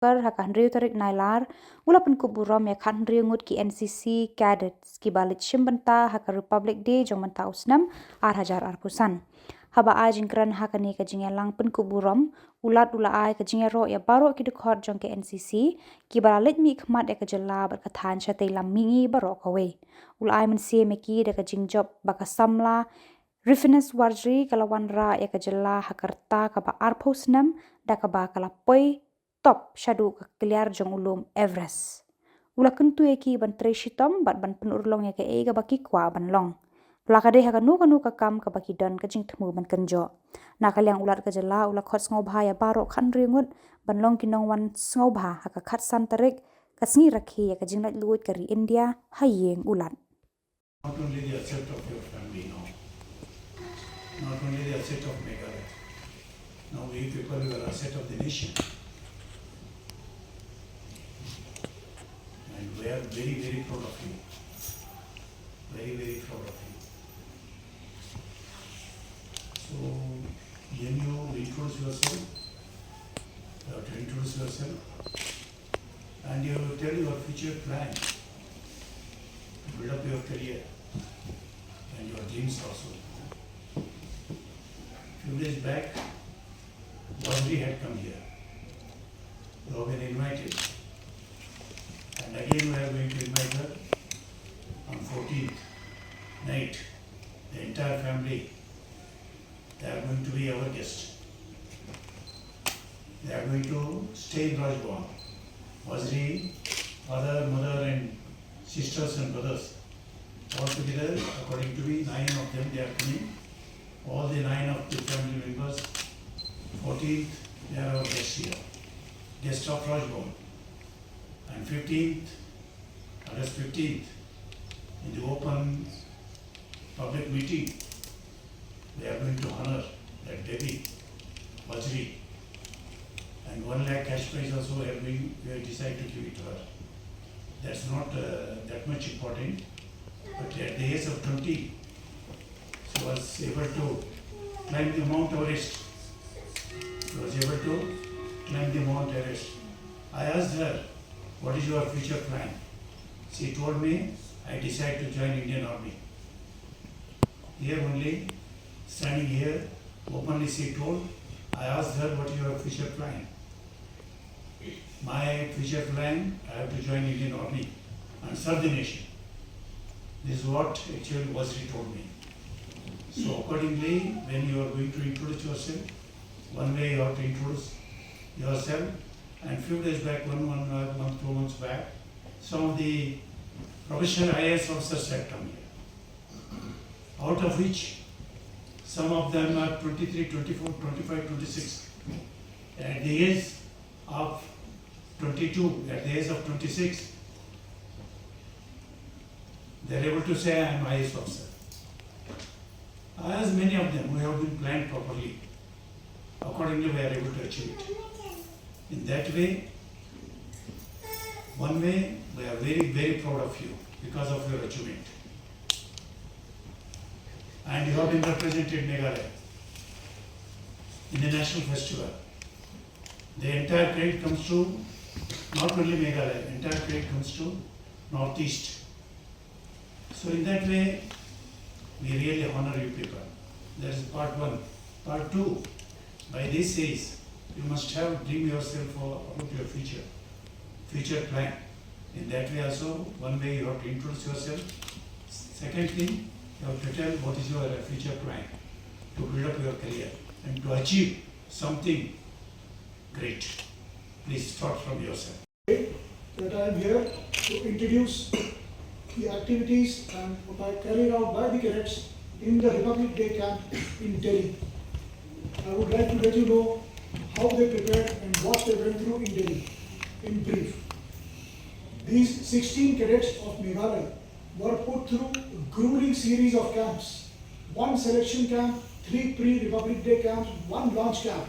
hakan riu tarik nailar ula Pynkup Burom ya kan riu Ngut ki NCC Cadets ki balit shimbanta haka Republic Day jong manta usnam hajar arpusan haba ai jingkran hakani ka jingelang Pynkup Burom ulat ula ai ka jingero ya baro ki dekhot jong ke NCC ki balit mi khmat ya ka Jylla berkathan chate lamingi baro kawe ula ai mensie meki de ka jingjob baka Samla Refinance warjri kalawan ra ya ka Jylla hakarta ka ba arpusnam da ka ba kalapoi top shadu ka clear jong ulum Everest. Ula kentu eki ban treshitom bat ban penurlong ya ke ega baki kwa ban long. Plakade ha kanu ka kam ka baki dan ka jing temu ban kenjo. Nakaliang ulat ka Jylla ula khot ngobha ya baro kan ringut ban long kinong wan ngobha ha ka khat santarik ka sngi rakhi ya ka jinglat luit kari India hayeng ulat. Not only the asset of your family now, not only the asset of Meghalaya. Now we people are asset of the nation. And we are very, very proud of you. Very, very proud of you. So, when you introduce yourself, you have to introduce yourself and you tell your future plan to build up your career and your dreams also. Few days back, Audrey had come here. You have been invited. And again we are going to invite her on 14th night. The entire family, they are going to be our guests. They are going to stay in Rajbhavan. Audrey, father, mother and sisters and brothers, all together, according to me, 9 of them, they are coming. All the 9 of the family members, 14th, they are our guests here. Guest of Rajbhavan. And 15th, August 15th, in the open public meeting, we are going to honor that baby, Vajri. And 1 lakh cash prize also we have decided to give it to her. That's not that much important, but at the age of 20, she was able to climb the Mount Everest. She was able to climb the Mount Everest. I asked her, what is your future plan? She told me, I decided to join Indian Army. Here only, standing here, openly she told, I asked her, what is your future plan? My future plan, I have to join Indian Army and serve the nation. This is what actually Vajri told me. So accordingly, when you are going to introduce yourself, one way you have to introduce yourself. And few days back, 2 months back, some of the professional IAS officers have come here. Out of which, some of them are 23, 24, 25, 26. At the age of 22, at the age of 26, they are able to say, I am IAS officer. As many of them, we have been planned properly. Accordingly, we are able to achieve it. In that way, one way, we are very, very proud of you because of your achievement. And you have been represented Meghalaya in the national festival. The entire credit comes to not only Meghalaya, entire credit comes to Northeast. So in that way, we really honor you people. That is part 1. Part 2, by this age, you must have dream yourself about your future plan. In that way also, one way you have to introduce yourself. Second thing, you have to tell what is your future plan to build up your career and to achieve something great. Please start from yourself. That I am here to introduce the activities and what are carried out by the cadets in the Republic Day camp in Delhi. I would like to let you know how they prepared and what they went through in Delhi, in brief. These 16 cadets of Meghalaya were put through a grueling series of camps. 1 selection camp, 3 pre-Republic Day camps, 1 launch camp,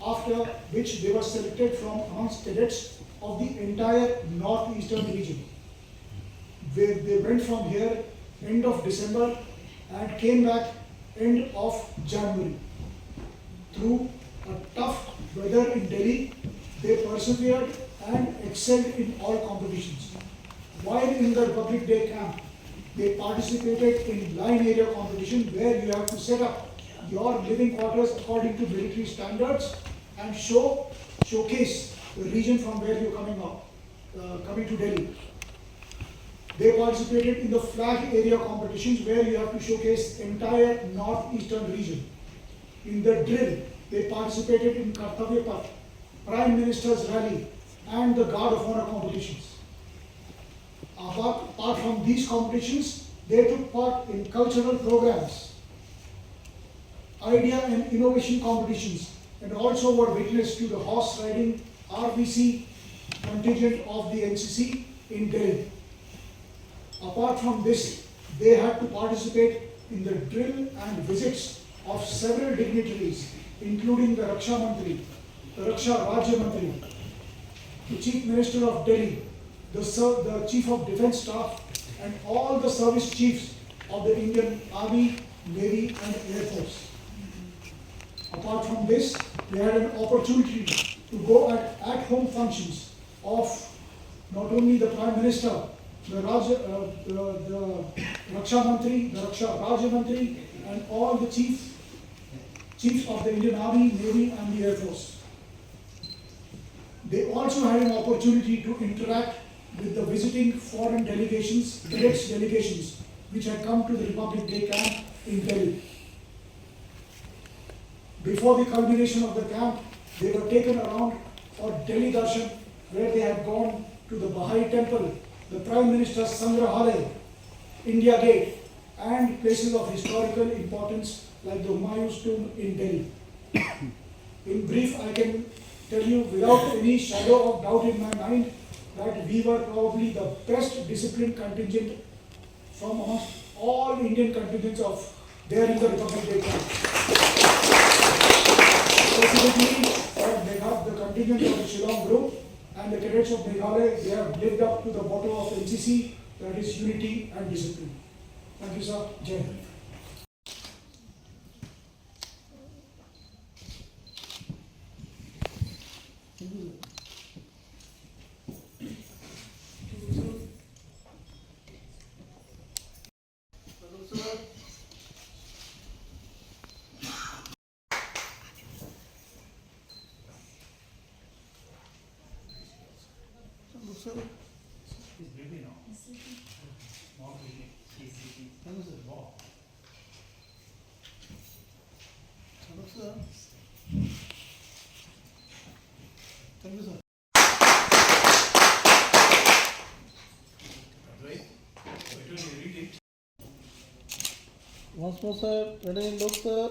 after which they were selected from amongst cadets of the entire northeastern region. They went from here end of December and came back end of January. Through a tough weather in Delhi, they persevered and excelled in all competitions. While in the Republic Day camp, they participated in line area competition where you have to set up your living quarters according to military standards and showcase the region from where you're coming to Delhi. They participated in the flag area competitions where you have to showcase entire northeastern region. In the drill, they participated in Kartavya Path, Prime Minister's Rally and the Guard of Honor competitions. Apart from these competitions, they took part in cultural programs, idea and innovation competitions, and also were witness to the horse riding RVC contingent of the NCC in Delhi. Apart from this, they had to participate in the drill and visits of several dignitaries, including the Raksha Mantri, the Raksha Rajya Mantri, the Chief Minister of Delhi, the Chief of Defence Staff, and all the service chiefs of the Indian Army, Navy and Air Force. Apart from this, they had an opportunity to go at home functions of not only the Prime Minister, the Raksha Mantri, the Raksha Rajya Mantri, and all the chiefs of the Indian Army, Navy and the Air Force. They also had an opportunity to interact with the visiting foreign delegations, cadets delegations, which had come to the Republic Day camp in Delhi. Before the culmination of the camp, they were taken around for Delhi Darshan, where they had gone to the Bahai Temple, the Prime Minister's Sangrahalaya, India Gate, and places of historical importance like the Humayun's tomb in Delhi. In brief, I can tell you without any shadow of doubt in my mind that we were probably the best disciplined contingent from amongst all Indian contingents of there in the Republic Day camp. Specifically, the contingent of the Shillong group and the cadets of Meghalaya, they have lived up to the motto of NCC, that is unity and discipline. Thank you, sir. Jai Hind. He's baby now. Small baby. He's sitting. That was a law. Hello, sir. Thank you, sir. Right? Why don't you read it? Once more, sir. Ready, look, sir.